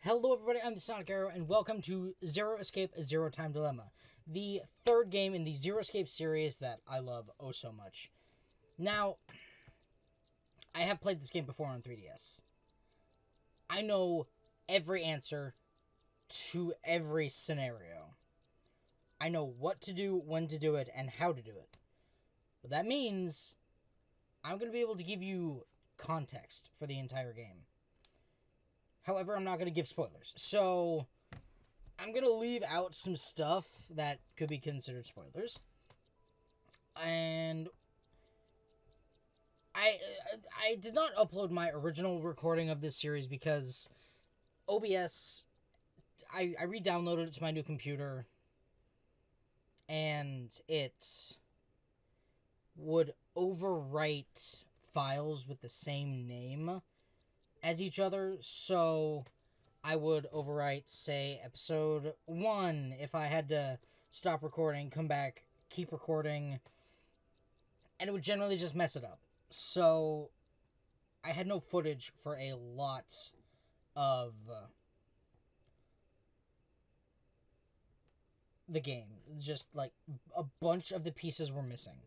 Hello everybody, I'm the Sonic Arrow, and welcome to Zero Escape Zero Time Dilemma, the third game in the Zero Escape series that I love oh so much. Now, I have played this game before on 3DS. I know every answer to every scenario. I know what to do, when to do it, and how to do it. But that means I'm going to be able to give you context for the entire game. However, I'm not going to give spoilers. So, I'm going to leave out some stuff that could be considered spoilers. And I did not upload my original recording of this series because OBS, I re-downloaded it to my new computer, and it would overwrite files with the same name as each other, so I would overwrite, say, episode 1 if I had to stop recording, come back, keep recording, and it would generally just mess it up. So I had no footage for a lot of the game. Just like a bunch of the pieces were missing.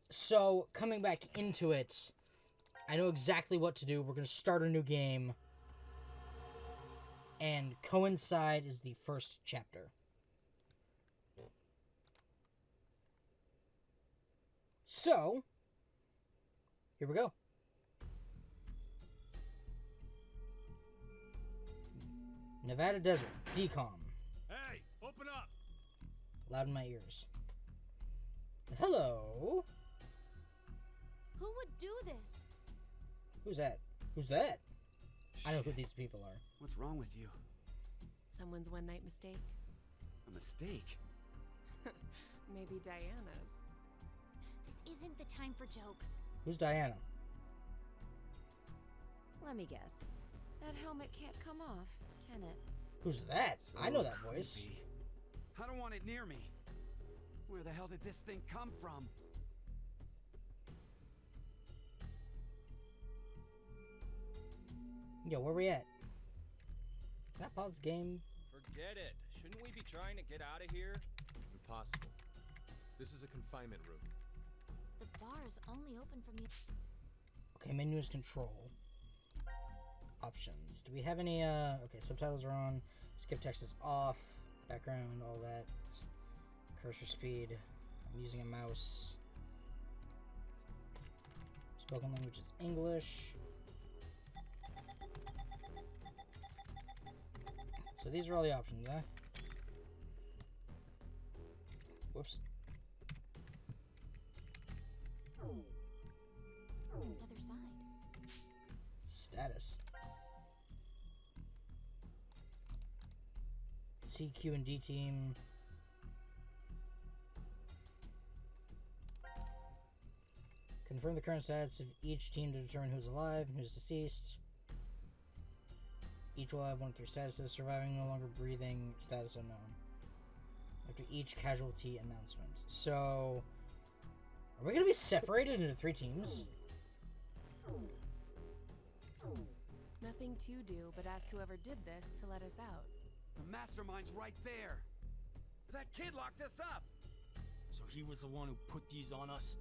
So coming back into it, I know exactly what to do. We're going to start a new game. And Coincide is the first chapter. So, here we go. Nevada Desert, decom. Hey, open up! Loud in my ears. Hello? Who would do this? Who's that? Who's that? I know who these people are. What's wrong with you? Someone's one-night mistake. A mistake? Maybe Diana's. This isn't the time for jokes. Who's Diana? Let me guess. That helmet can't come off, can it? Who's that? So I know that voice. creepy. I don't want it near me. Where the hell did this thing come from? Yo, where we at? Can I pause the game? Forget it. Shouldn't we be trying to get out of here? Impossible. This is a confinement room. The bar is only open from the... Okay, menu is control. Options. Do we have any, okay, subtitles are on. Skip text is off. Background, all that. Cursor speed. I'm using a mouse. Spoken language is English. So these are all the options, huh? Whoops. other side. Status. C, Q, and D team. Confirm the current status of each team to determine who's alive and who's deceased. Each will have one of 3 statuses: surviving, no longer breathing, status unknown. After each casualty announcement. So, are we going to be separated into 3 teams? Nothing to do but ask whoever did this to let us out. The mastermind's right there. That kid locked us up. So he was the one who put these on us?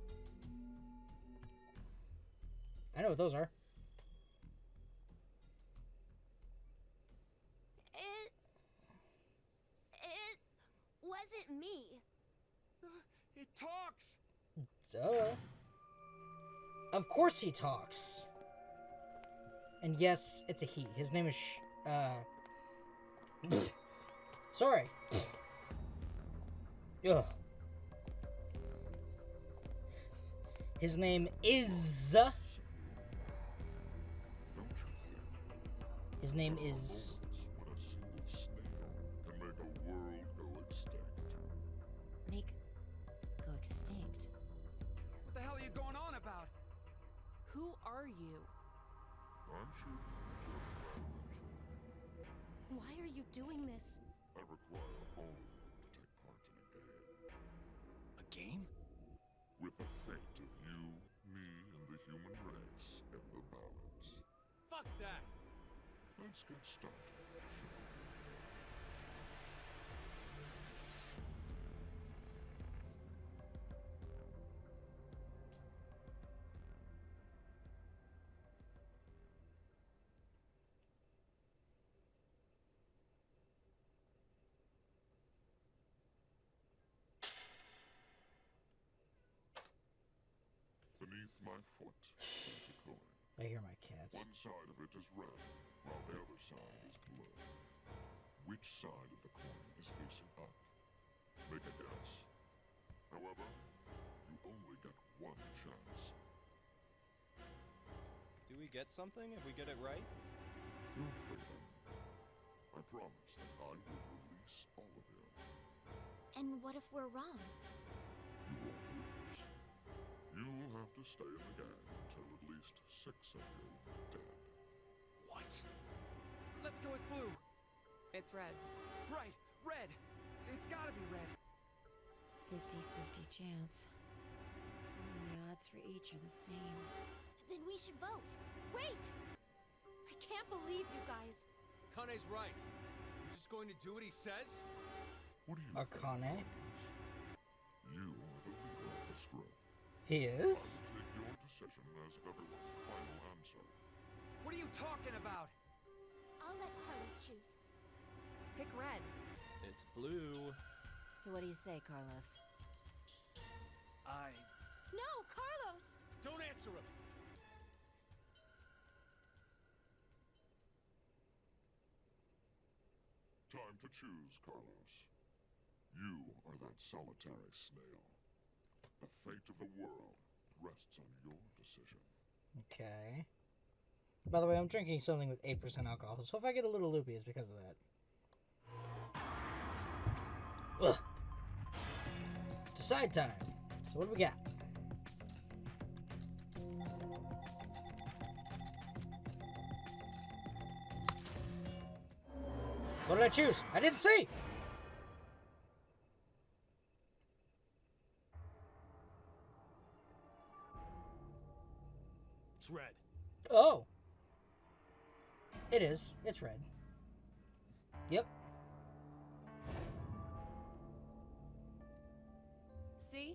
I know what those are. It wasn't me. It talks. Duh. Of course he talks. And yes, it's a he. His name is sorry. Ugh. His name is... His name is... Make go extinct. What the hell are you going on about? Who are you? I'm sure Why are you doing this? I require all of you to take part in a game. A game? With the fate of you, me, and the human race in the balance. Fuck that! Let's get started, shall beneath my foot is a coin. I hear my cat. One side of it is red, while the other side is blue. Which side of the coin is facing up? Make a guess. However, you only get one chance. Do we get something if we get it right? No freedom. I promise that I will release all of you. And what if we're wrong? You won't lose. You'll have to stay in the gang until at least 6 of you are dead. What? Let's go with blue. It's red. Right, red. It's gotta be red. 50-50 chance. The odds for each are the same. Then we should vote. Wait! I can't believe you guys. Kane's right. You're just going to do what he says? What do you Akane? think? You are the leader of this group. He is? Take your decision as everyone's final answer. What are you talking about? I'll let Carlos choose. Pick red. It's blue. So what do you say, Carlos? No, Carlos! Don't answer him! Time to choose, Carlos. You are that solitary snail. The fate of the world rests on your decision. Okay. By the way, I'm drinking something with 8% alcohol, so if I get a little loopy, it's because of that. Ugh. It's decide time. So what do we got? What did I choose? I didn't see! It's red. Oh! It is. It's red. Yep. See?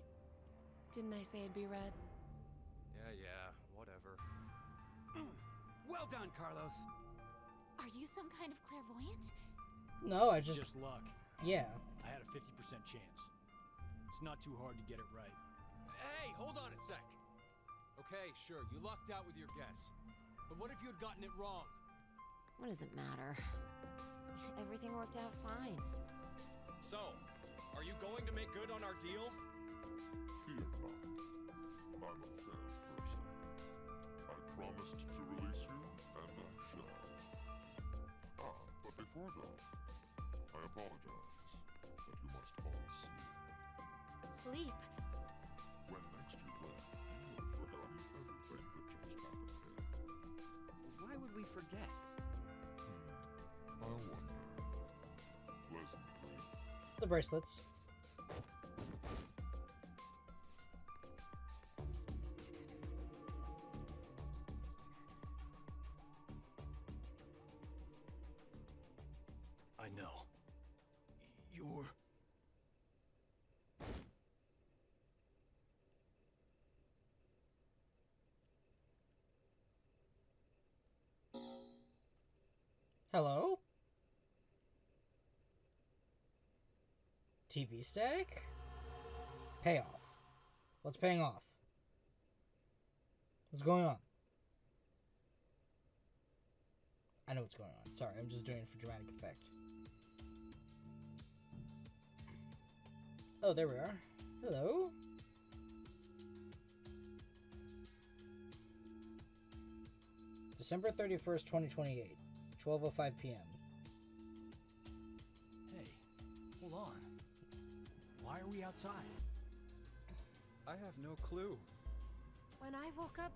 Didn't I say it'd be red? Yeah, whatever. Well done, Carlos. Are you some kind of clairvoyant? No, I just... Just luck. Yeah. I had a 50% chance. It's not too hard to get it right. Hey, hold on a sec. Okay, sure, you lucked out with your guess. But what if you had gotten it wrong? What does it matter? Everything worked out fine. So, are you going to make good on our deal? Fear not. I'm a fair person. I promised to release you, and I shall. But before that, I apologize that you must all sleep. Sleep. When next you play, you will have forgotten everything that just happened here. Why would we forget? I wonder. Pleasantly. The bracelets. I know. You're... Hello? TV static? Payoff. What's paying off? What's going on? I know what's going on. Sorry, I'm just doing it for dramatic effect. Oh, there we are. Hello? December 31st, 2028. 12:05 p.m. Hey, hold on. Why are we outside? I have no clue. When I woke up,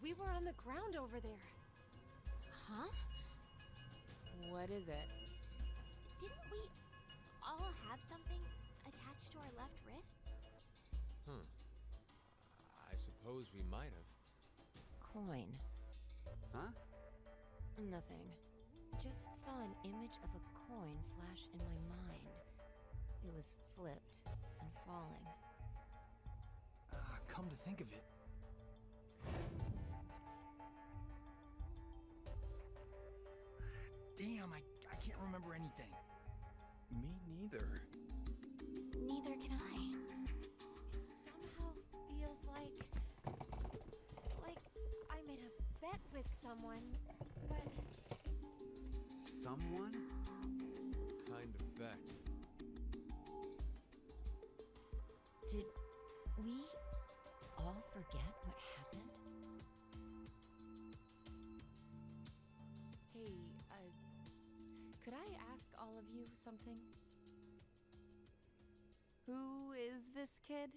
we were on the ground over there. Huh? What is it? Didn't we all have something attached to our left wrists? I suppose we might have. Coin. Huh? Nothing. Just saw an image of a coin flash in my mind. It was flipped and falling. Come to think of it. Damn, I can't remember anything. Me neither. Neither can I. It somehow feels like with someone, but Someone? Kind of bet. did we all forget what happened? Hey, could I ask all of you something? Who is this kid?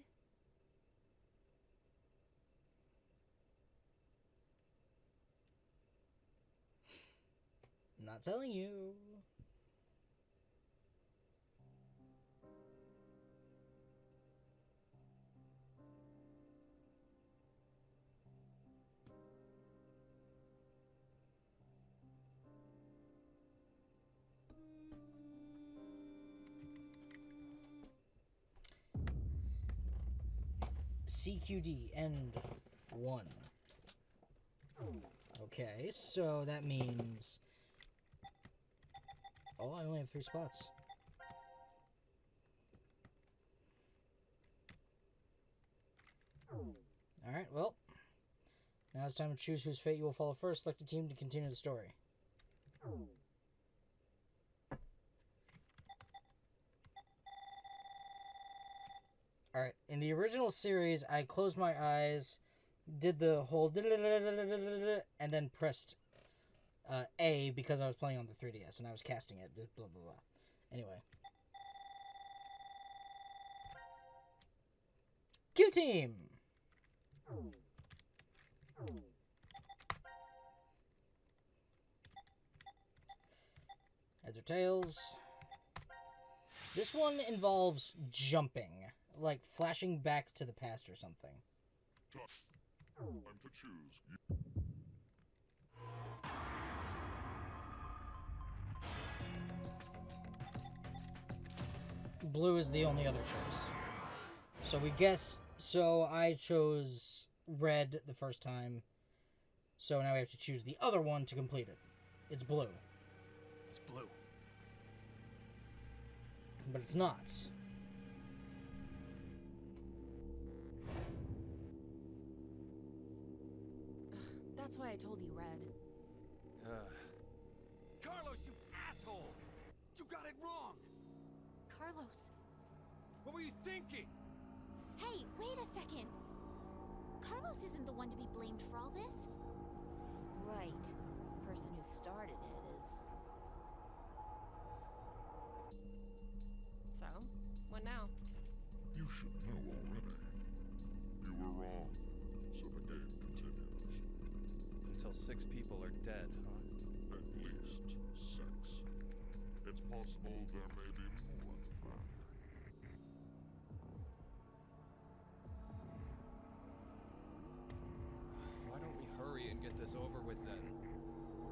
I'm not telling you. CQD end 1. Okay, so that means... Oh, I only have 3 spots. Alright, well. Now it's time to choose whose fate you will follow first. Select a team to continue the story. Alright, in the original series, I closed my eyes, did the whole and then pressed A because I was playing on the 3DS and I was casting it. Blah, blah, blah. Anyway. Q team! Heads or tails? This one involves jumping, like flashing back to the past or something. Time to choose. Blue is the only other choice. So we guess... So I chose red the first time. So now we have to choose the other one to complete it. It's blue. It's blue. But it's not. That's why I told you red. Carlos, you asshole! You got it wrong! Carlos. What were you thinking? Hey, wait a second. Carlos isn't the one to be blamed for all this. Right. The person who started it is. So, what now? You should know already. You were wrong, so the game continues. Until 6 people are dead, huh? At least 6. It's possible there may be more than that. Why don't we hurry and get this over with then?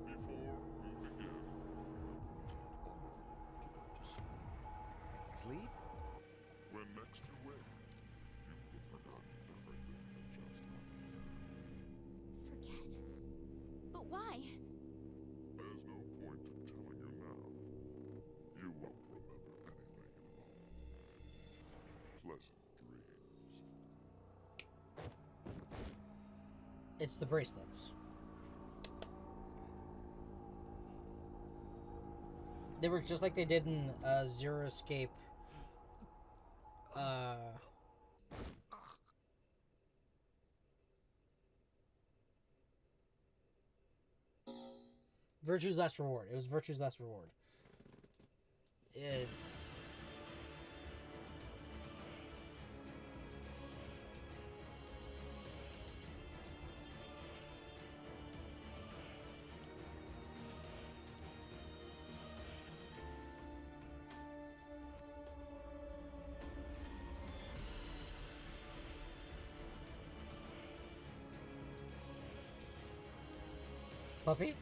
Before we begin, wonderful to go to sleep. Sleep? When next you wake, you will have forgotten everything that just happened here. Forget. But why? There's no point in telling you now. You won't remember anything in a moment. Pleasant dreams. It's the bracelets. They work just like they did in Zero Escape. Virtue's Last Reward. It was Virtue's Last Reward. Puppy?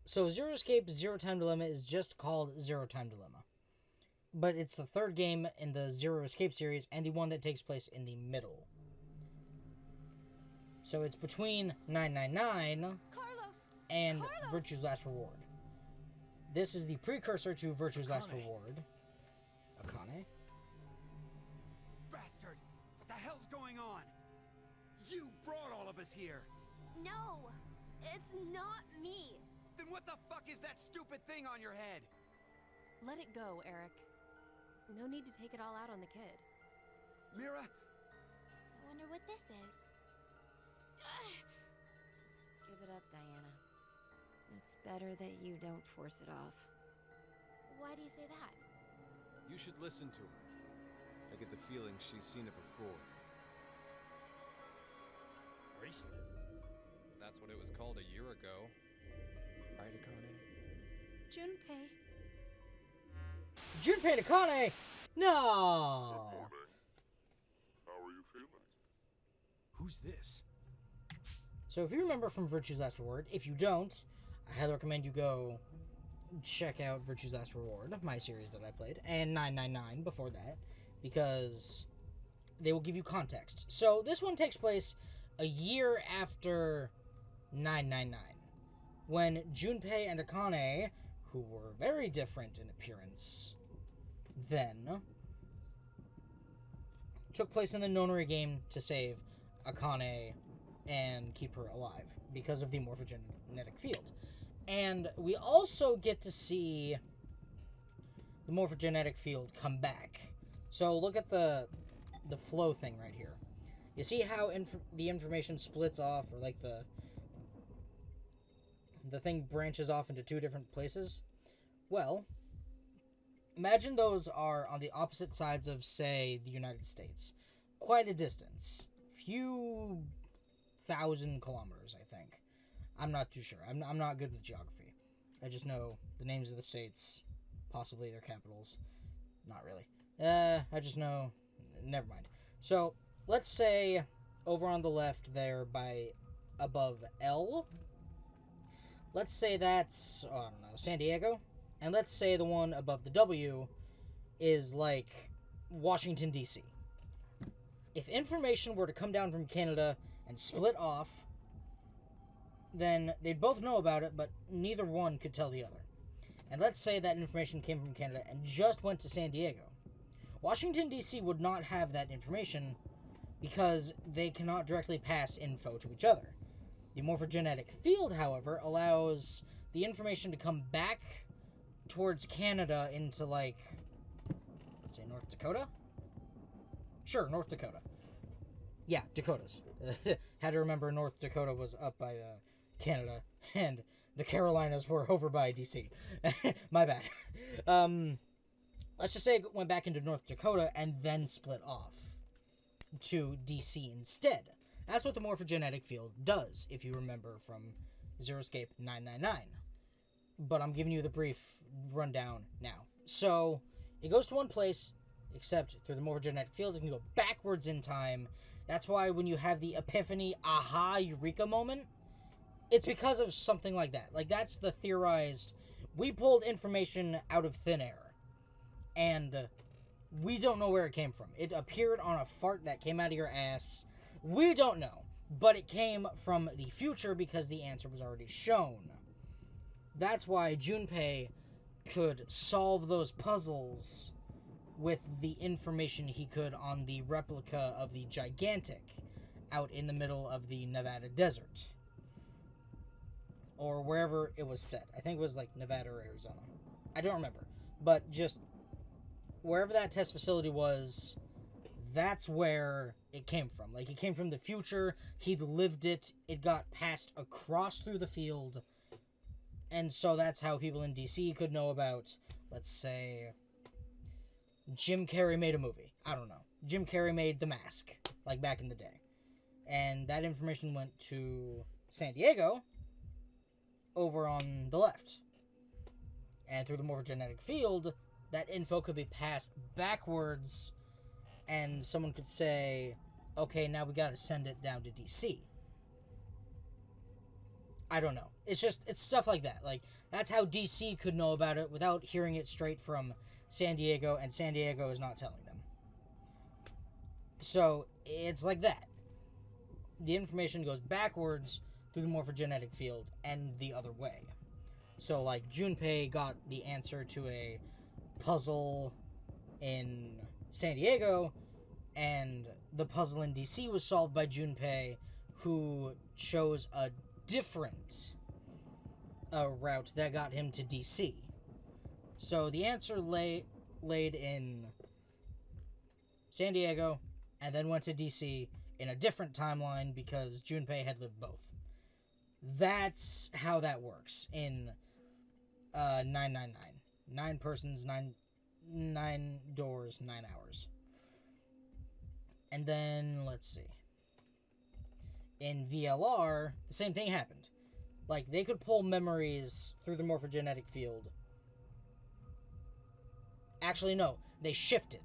So Zero Escape Zero Time Dilemma is just called Zero Time Dilemma. But it's the third game in the Zero Escape series and the one that takes place in the middle. So it's between 999 Carlos! and Virtue's Last Reward. This is the precursor to Virtue's Last Reward. Akane. Bastard! What the hell's going on? You brought all of us here! No! It's not me! Then what the fuck is that stupid thing on your head? Let it go, Eric. No need to take it all out on the kid. Mira? I wonder what this is. Give it up, Diana. It's better that you don't force it off. Why do you say that? You should listen to her. I get the feeling she's seen it before. Bracelet. That's what it was called a year ago. Right, Akane? Junpei. Junpei and Akane! No! Akane, how are you feeling? Who's this? So if you remember from Virtue's Last Reward, if you don't, I highly recommend you go check out Virtue's Last Reward, my series that I played, and 999 before that, because they will give you context. So this one takes place a year after 999, when Junpei and Akane, who were very different in appearance then, took place in the Nonary game to save Akane and keep her alive because of the morphogenetic field. And we also get to see the morphogenetic field come back. So look at the flow thing right here. You see how the information splits off, or like the thing branches off into two different places? Well, imagine those are on the opposite sides of, say, the United States. Quite a distance. Few thousand kilometers, I think. I'm not too sure. I'm not good with geography. I just know the names of the states, possibly their capitals. Not really. I just know... Never mind. So, let's say over on the left there by above L. Let's say that's, I don't know, San Diego. And let's say the one above the W is like Washington, D.C. If information were to come down from Canada and split off, then they'd both know about it, but neither one could tell the other. And let's say that information came from Canada and just went to San Diego. Washington, D.C. would not have that information because they cannot directly pass info to each other. The morphogenetic field, however, allows the information to come back towards Canada into, like, let's say North Dakota? Sure, North Dakota. Yeah, Dakotas. Had to remember North Dakota was up by Canada, and the Carolinas were over by D.C. My bad. Let's just say it went back into North Dakota and then split off to D.C. instead. That's what the morphogenetic field does, if you remember from Zero Escape 999. But I'm giving you the brief rundown now. So, it goes to one place, except through the morphogenetic field, it can go backwards in time. That's why when you have the epiphany, aha, eureka moment, it's because of something like that. Like, that's the theorized, we pulled information out of thin air. And we don't know where it came from. It appeared on a fart that came out of your ass. We don't know. But it came from the future because the answer was already shown. That's why Junpei could solve those puzzles with the information he could on the replica of the Gigantic out in the middle of the Nevada desert. Or wherever it was set. I think it was like Nevada or Arizona. I don't remember. But just wherever that test facility was, that's where it came from. Like, it came from the future. He'd lived it. It got passed across through the field. And so that's how people in DC could know about, let's say, Jim Carrey made a movie. I don't know. Jim Carrey made The Mask, like back in the day. And that information went to San Diego over on the left. And through the morphogenetic field, that info could be passed backwards, and someone could say, okay, now we gotta send it down to DC. I don't know. It's stuff like that. Like, that's how DC could know about it without hearing it straight from San Diego, and San Diego is not telling them. So, it's like that. The information goes backwards through the morphogenetic field and the other way. So, like, Junpei got the answer to a puzzle in San Diego, and the puzzle in DC was solved by Junpei, who chose a different route that got him to DC. So the answer laid in San Diego, and then went to DC in a different timeline because Junpei had lived both. That's how that works in 999. 9 persons, 9 doors, 9 hours. And then, let's see. In VLR, the same thing happened. Like, they could pull memories through the morphogenetic field. Actually, no. They shifted.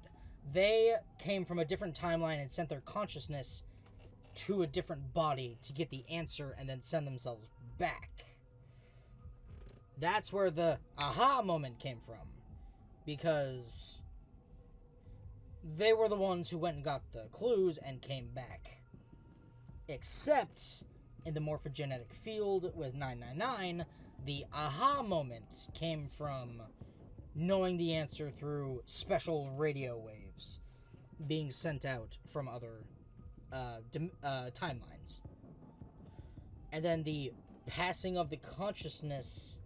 They came from a different timeline and sent their consciousness to a different body to get the answer and then send themselves back. That's where the aha moment came from. Because they were the ones who went and got the clues and came back. Except in the morphogenetic field with 999, the aha moment came from knowing the answer through special radio waves being sent out from other timelines. And then the passing of the consciousness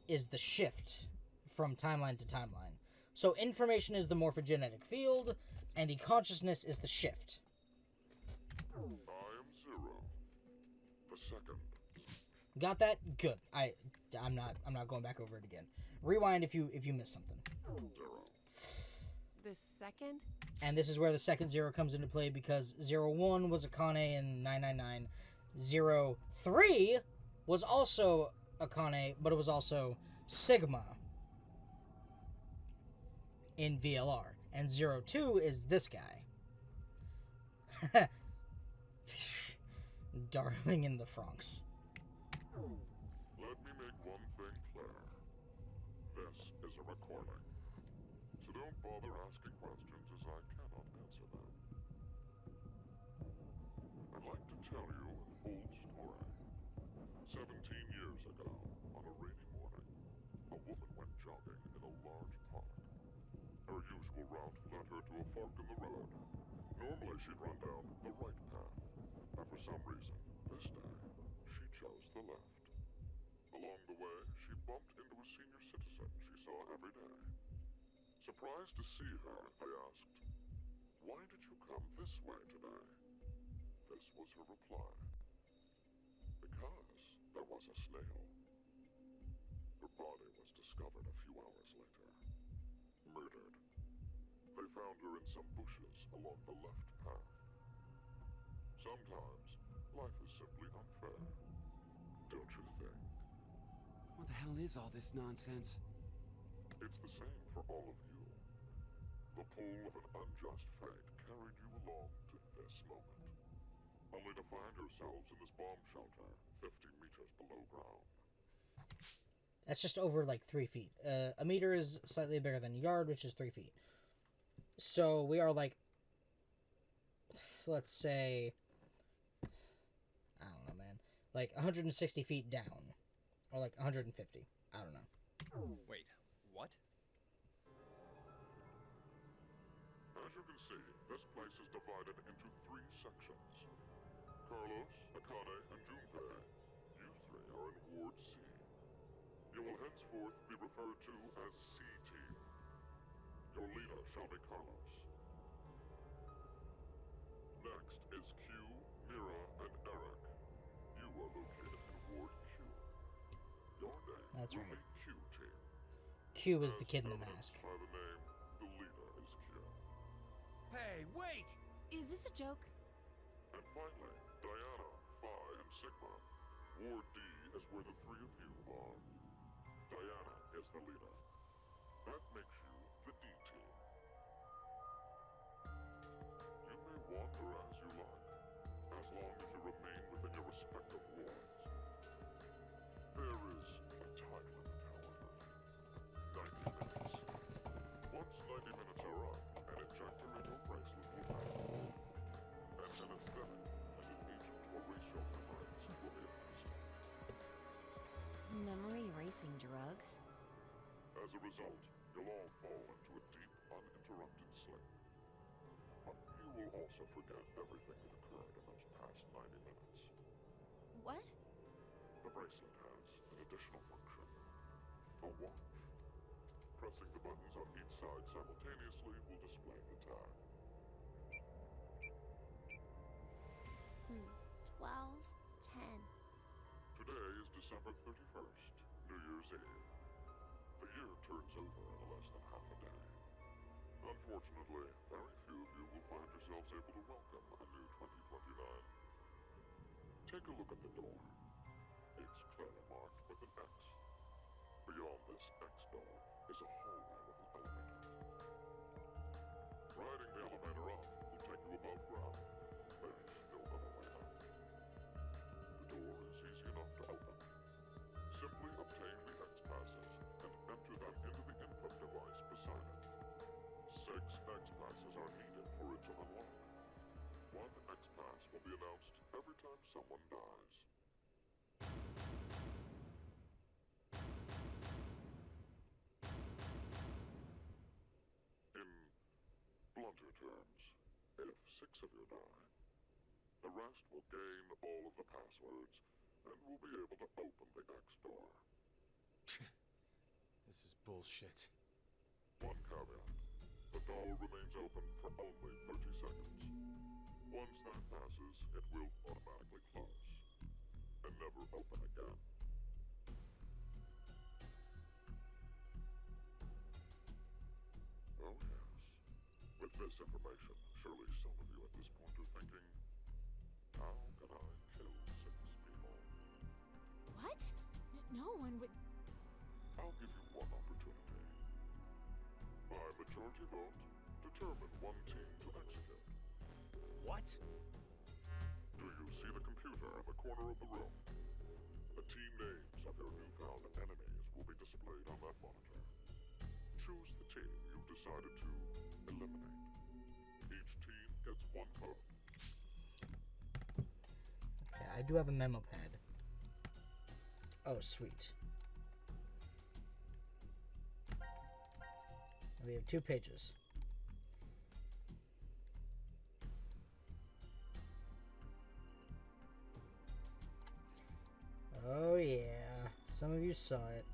is the shift from timeline to timeline. So information is the morphogenetic field, and the consciousness is the shift. I am Zero, the second. Got that? Good. I'm not going back over it again. Rewind if you missed something. Zero. The second? And this is where the second Zero comes into play, because 01 was Akane in 999. 03 was also Akane, but it was also Sigma in VLR. And 02 is this guy. Darling in the Franxx. Let me make one thing clear. This is a recording. So don't bother asking questions, as I cannot answer them. I'd like to tell you an old story. 17 years ago, on a rainy morning, a woman went jogging in a large park. Her usual route led her to a fork in the road. Normally she'd run down the right path, but for some reason, this day, she chose the left. Along the way, she bumped into a senior citizen she saw every day. Surprised to see her, they asked, "Why did you come this way today?" This was her reply. "Because there was a snail." Her body was discovered a few hours later. Murdered. They found her in some bushes along the left path. Sometimes, life is simply unfair. Don't you think? What the hell is all this nonsense? It's the same for all of you. The pull of an unjust fate carried you along to this moment. Only to find yourselves in this bomb shelter 50 meters below ground. That's just over like 3 feet. A meter is slightly bigger than a yard, which is 3 feet. So we are like, let's say, I don't know, man, like 160 feet down, or like 150. I don't know. Wait, what? As you can see, this place is divided into 3 sections. Carlos, Akane, and Junpei. You 3 are in Ward C. You will henceforth be referred to as C-Team. Your leader shall be Carlos. Next is Q, Mira, and Eric. You are located in Ward Q. Your name That's will right. be Q-Team. Q is the kid in the mask. By the name, the leader is Q. Hey, wait! Is this a joke? And finally, Diana, Phi, and Sigma. Ward D is where the 3 of you are. Diana is the leader. That makes you the D-Team. You may wander as you like, as long as you remain within your respective wards. There is a time limit, however. 90 minutes. Once 90 minutes are up, an injector in your bracelet will act. And an anesthetic and an agent to erase your As a result, you'll all fall into a deep, uninterrupted sleep. But you will also forget everything that occurred in those past 90 minutes. What? The bracelet has an additional function. A watch. Pressing the buttons on each side simultaneously will display the time. 12, 10. Today is December 31st, New Year's Eve. The year turns over in less than half a day. Unfortunately, very few of you will find yourselves able to welcome a new 2029. Take a look at the door. It's clearly marked with an X. Beyond this X door is a hallway with an elevator. Riding the elevator up will take you above ground. There's no other way out. The door is easy enough to open. Simply obtain the X passes and enter them into the input device beside it. 6 X passes are needed for it to unlock. 1 X pass will be announced every time someone dies. In blunter terms, if 6 of you die, the rest will gain all of the passwords and will be able to open the X door. This is bullshit. One caveat. The door remains open for only 30 seconds. Once that passes, it will automatically close and never open again. Oh yes. With this information, surely some of you at this point are thinking, how can I kill 6 people? What? No one would. I'll give you one opportunity. By majority vote, determine one team to execute. What? Do you see the computer in the corner of the room? The team names of your newfound enemies will be displayed on that monitor. Choose the team you've decided to eliminate. Each team gets 1 vote. Okay, I do have a memo pad. Oh, sweet. We have 2 pages. Oh yeah, some of you saw it.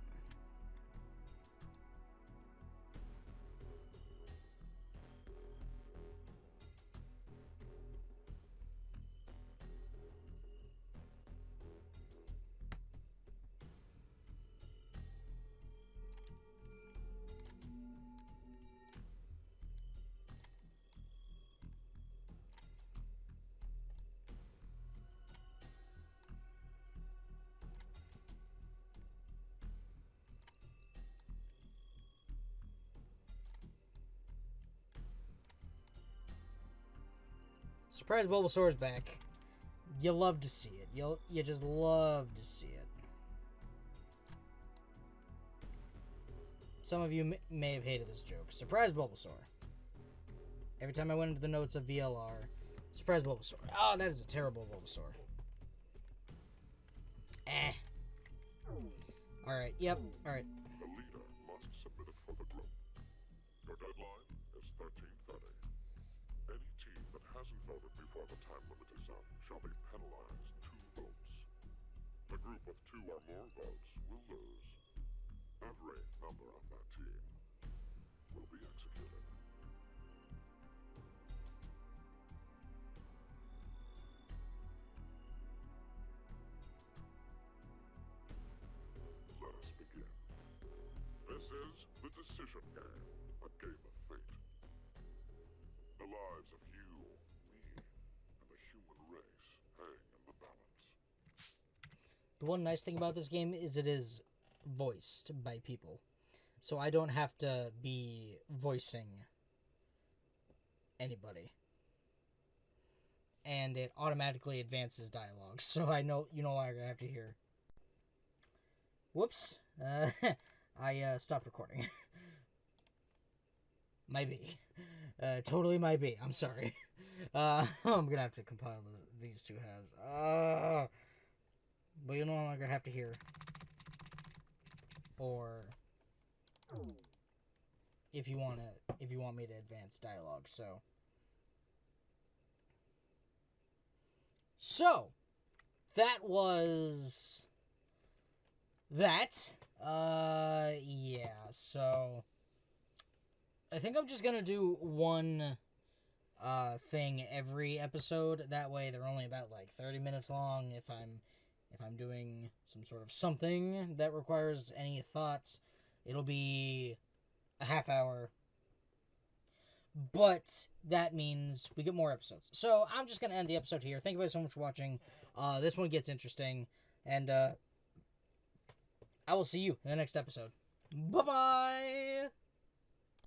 Surprise Bulbasaur's back. You love to see it. You just love to see it. Some of you may have hated this joke. Surprise Bulbasaur. Every time I went into the notes of VLR, surprise Bulbasaur. Oh, that is a terrible Bulbasaur. Alright, yep, alright. The leader must submit it for the group. Your deadline is 13:30. Any team that hasn't voted before the time limit is up shall be penalized 2 votes. The group with 2 or more votes will lose. Every member of that team will be executed. Let us begin. This is the decision game, a game of fate. The lives of you, me, and the human race hang in the balance. The one nice thing about this game is it is voiced by people. So I don't have to be voicing anybody. And it automatically advances dialogue, so I know you no longer have to hear. Whoops. I stopped recording. Might be. Totally might be. I'm sorry. I'm gonna have to compile these 2 halves. But you no longer have to hear. Or if you want me to advance dialogue. So that was that. Yeah. So I think I'm just gonna do one thing every episode. That way they're only about like 30 minutes long. If I'm doing some sort of something that requires any thoughts, it'll be a half hour. But that means we get more episodes. So I'm just gonna end the episode here. Thank you guys so much for watching. This one gets interesting, and I will see you in the next episode. Bye bye.